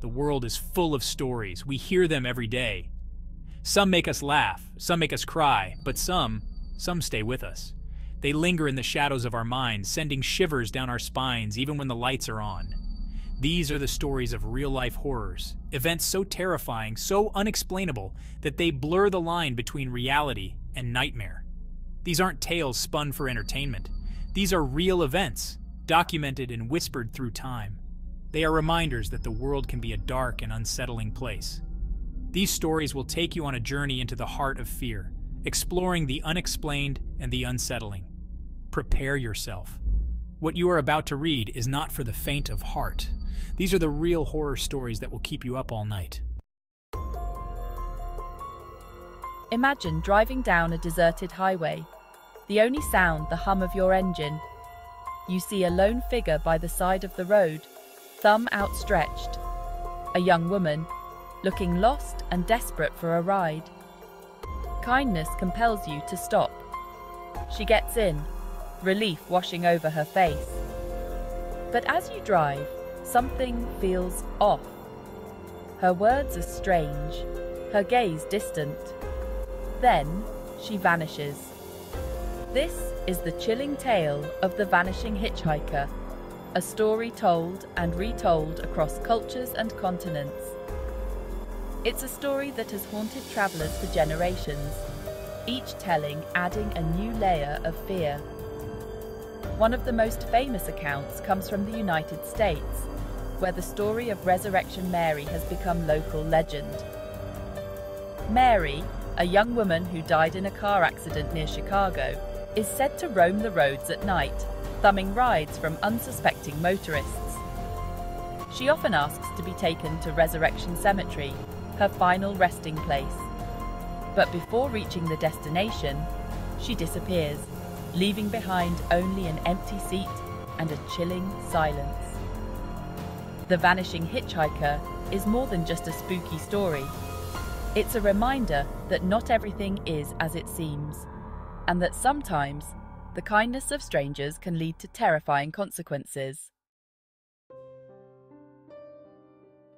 The world is full of stories. We hear them every day. Some make us laugh, some make us cry, but some stay with us. They linger in the shadows of our minds, sending shivers down our spines even when the lights are on. These are the stories of real-life horrors, events so terrifying, so unexplainable, that they blur the line between reality and nightmare. These aren't tales spun for entertainment. These are real events, documented and whispered through time. They are reminders that the world can be a dark and unsettling place. These stories will take you on a journey into the heart of fear, exploring the unexplained and the unsettling. Prepare yourself. What you are about to read is not for the faint of heart. These are the real horror stories that will keep you up all night. Imagine driving down a deserted highway. The only sound, the hum of your engine. You see a lone figure by the side of the road, thumb outstretched. A young woman, looking lost and desperate for a ride. Kindness compels you to stop. She gets in, relief washing over her face. But as you drive, something feels off. Her words are strange, her gaze distant. Then she vanishes. This is the chilling tale of the Vanishing Hitchhiker, a story told and retold across cultures and continents. It's a story that has haunted travelers for generations, each telling adding a new layer of fear. One of the most famous accounts comes from the United States, where the story of Resurrection Mary has become local legend. Mary, a young woman who died in a car accident near Chicago, is said to roam the roads at night, thumbing rides from unsuspecting motorists. She often asks to be taken to Resurrection Cemetery, her final resting place. But before reaching the destination, she disappears, leaving behind only an empty seat and a chilling silence. The Vanishing Hitchhiker is more than just a spooky story. It's a reminder that not everything is as it seems, and that sometimes the kindness of strangers can lead to terrifying consequences.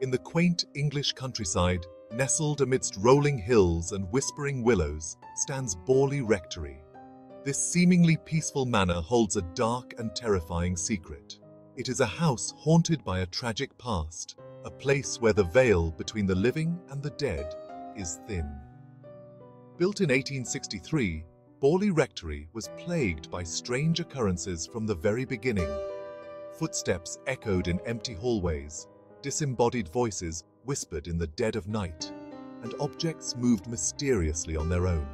In the quaint English countryside, nestled amidst rolling hills and whispering willows, stands Bley Rectory. This seemingly peaceful manor holds a dark and terrifying secret. It is a house haunted by a tragic past, a place where the veil between the living and the dead is thin. Built in 1863, Bley Rectory was plagued by strange occurrences from the very beginning. Footsteps echoed in empty hallways, disembodied voices whispered in the dead of night, and objects moved mysteriously on their own.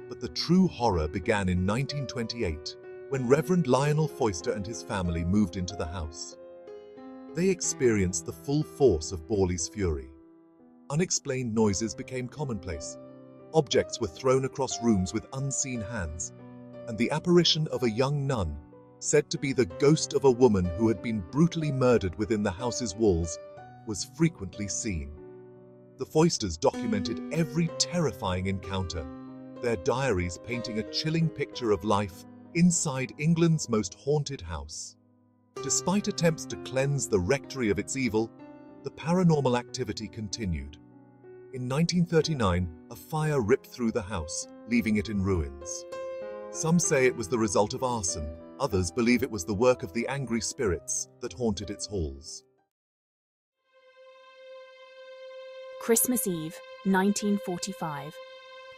But the true horror began in 1928, when Reverend Lionel Foister and his family moved into the house. They experienced the full force of Bley's fury. Unexplained noises became commonplace. Objects were thrown across rooms with unseen hands, and the apparition of a young nun, said to be the ghost of a woman who had been brutally murdered within the house's walls, was frequently seen. The Foisters documented every terrifying encounter, their diaries painting a chilling picture of life inside England's most haunted house. Despite attempts to cleanse the rectory of its evil, the paranormal activity continued. In 1939, a fire ripped through the house, leaving it in ruins. Some say it was the result of arson, others believe it was the work of the angry spirits that haunted its halls. Christmas Eve, 1945.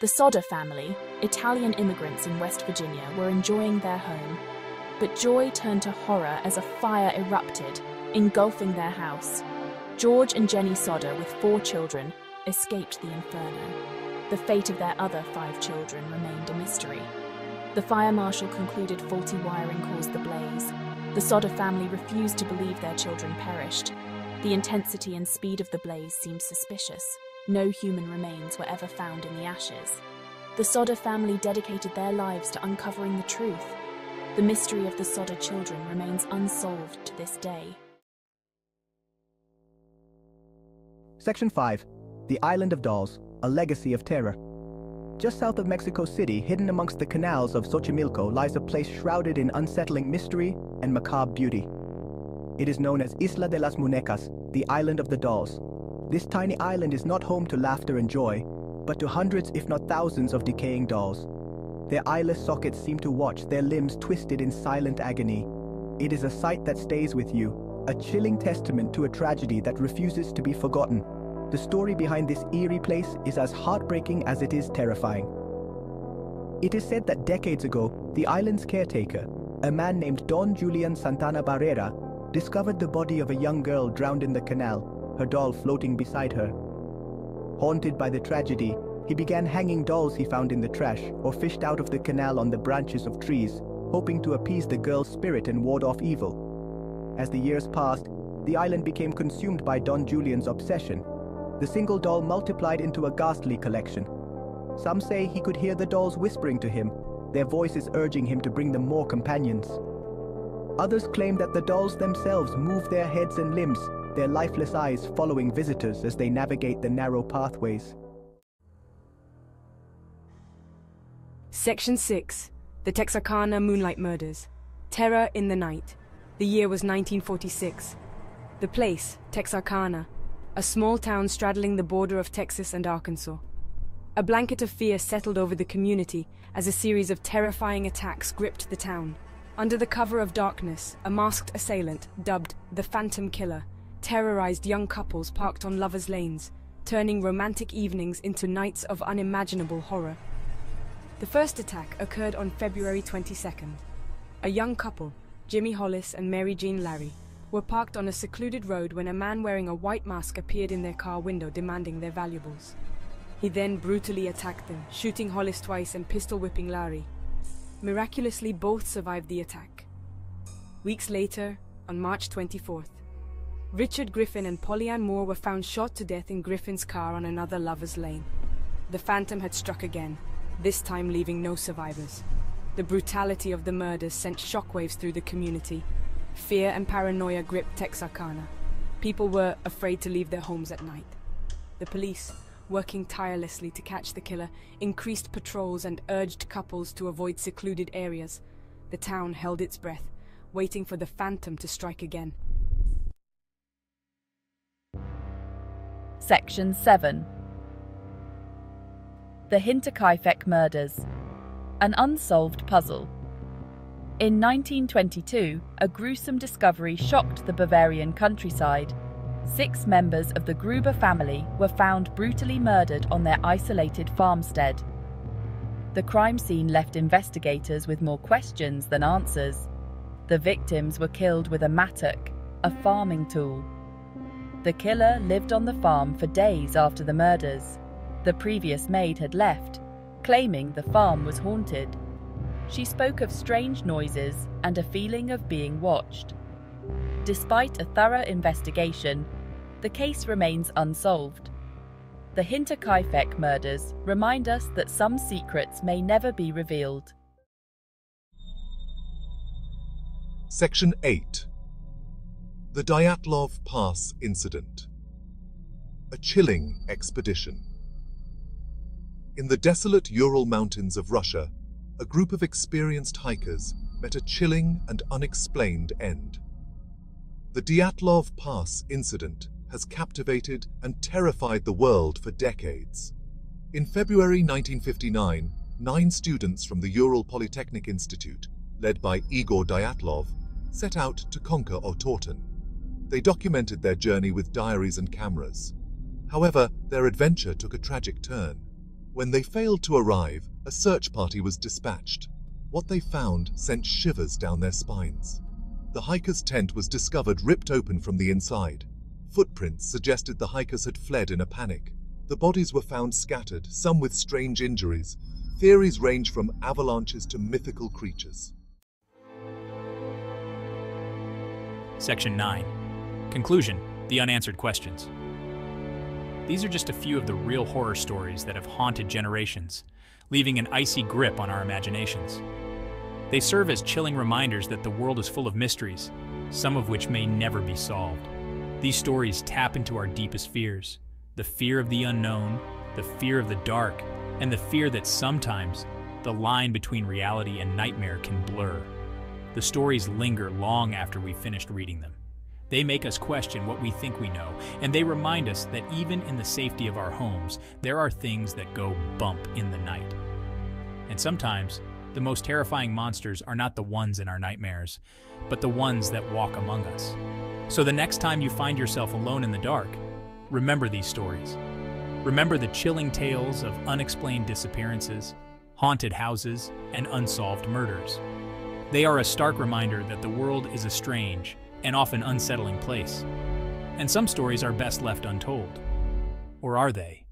The Soder family, Italian immigrants in West Virginia, were enjoying their home. But joy turned to horror as a fire erupted, engulfing their house. George and Jenny Soder, with 4 children, escaped the inferno. The fate of their other 5 children remained a mystery. The fire marshal concluded faulty wiring caused the blaze. The Soder family refused to believe their children perished. The intensity and speed of the blaze seemed suspicious. No human remains were ever found in the ashes. The Soder family dedicated their lives to uncovering the truth. The mystery of the Soder children remains unsolved to this day. Section 5. The Island of Dolls, a Legacy of Terror. Just south of Mexico City, hidden amongst the canals of Xochimilco, lies a place shrouded in unsettling mystery and macabre beauty. It is known as Isla de las Muñecas, the Island of the Dolls, This tiny island is not home to laughter and joy, but to hundreds if not thousands of decaying dolls. Their eyeless sockets seem to watch, their limbs twisted in silent agony. It is a sight that stays with you, a chilling testament to a tragedy that refuses to be forgotten. The story behind this eerie place is as heartbreaking as it is terrifying. It is said that decades ago, the island's caretaker, a man named Don Julian Santana Barrera, discovered the body of a young girl drowned in the canal, her doll floating beside her. Haunted by the tragedy, he began hanging dolls he found in the trash or fished out of the canal on the branches of trees, hoping to appease the girl's spirit and ward off evil. As the years passed, the island became consumed by Don Julian's obsession. The single doll multiplied into a ghastly collection. Some say he could hear the dolls whispering to him, their voices urging him to bring them more companions. Others claim that the dolls themselves move their heads and limbs, their lifeless eyes following visitors as they navigate the narrow pathways. Section 6. The Texarkana Moonlight Murders. Terror in the Night. The year was 1946. The place, Texarkana, a small town straddling the border of Texas and Arkansas. A blanket of fear settled over the community as a series of terrifying attacks gripped the town. Under the cover of darkness, a masked assailant, dubbed the Phantom Killer, terrorized young couples parked on lovers' lanes, turning romantic evenings into nights of unimaginable horror. The first attack occurred on February 22nd. A young couple, Jimmy Hollis and Mary Jean Larry, were parked on a secluded road when a man wearing a white mask appeared in their car window demanding their valuables. He then brutally attacked them, shooting Hollis twice and pistol-whipping Larry. Miraculously, both survived the attack. Weeks later, on March 24th, Richard Griffin and Polly-Ann Moore were found shot to death in Griffin's car on another lover's lane. The Phantom had struck again, this time leaving no survivors. The brutality of the murders sent shockwaves through the community. Fear and paranoia gripped Texarkana. People were afraid to leave their homes at night. The police, working tirelessly to catch the killer, increased patrols and urged couples to avoid secluded areas. The town held its breath, waiting for the Phantom to strike again. Section 7. The Hintk Murders. An unsolved puzzle. In 1922, a gruesome discovery shocked the Bavarian countryside. 6 members of the Gruber family were found brutally murdered on their isolated farmstead. The crime scene left investigators with more questions than answers. The victims were killed with a mattock, a farming tool. The killer lived on the farm for days after the murders. The previous maid had left, claiming the farm was haunted. She spoke of strange noises and a feeling of being watched. Despite a thorough investigation, the case remains unsolved. The Hintk murders remind us that some secrets may never be revealed. Section 8. The Diatlov Pass Incident. A chilling expedition. In the desolate Ural Mountains of Russia, a group of experienced hikers met a chilling and unexplained end. The Diatlov Pass Incident has captivated and terrified the world for decades. In February 1959, 9 students from the Ural Polytechnic Institute, led by Igor Diatlov, set out to conquer Otorten. They documented their journey with diaries and cameras. However, their adventure took a tragic turn. When they failed to arrive, a search party was dispatched. What they found sent shivers down their spines. The hikers' tent was discovered ripped open from the inside. Footprints suggested the hikers had fled in a panic. The bodies were found scattered, some with strange injuries. Theories range from avalanches to mythical creatures. Section 9. Conclusion: the unanswered questions. These are just a few of the real horror stories that have haunted generations, leaving an icy grip on our imaginations. They serve as chilling reminders that the world is full of mysteries, some of which may never be solved. These stories tap into our deepest fears: the fear of the unknown, the fear of the dark, and the fear that sometimes the line between reality and nightmare can blur. The stories linger long after we've finished reading them, They make us question what we think we know, and they remind us that even in the safety of our homes, there are things that go bump in the night. And sometimes, the most terrifying monsters are not the ones in our nightmares, but the ones that walk among us. So the next time you find yourself alone in the dark, remember these stories. Remember the chilling tales of unexplained disappearances, haunted houses, and unsolved murders. They are a stark reminder that the world is a strange and often unsettling place. And some stories are best left untold. Or are they?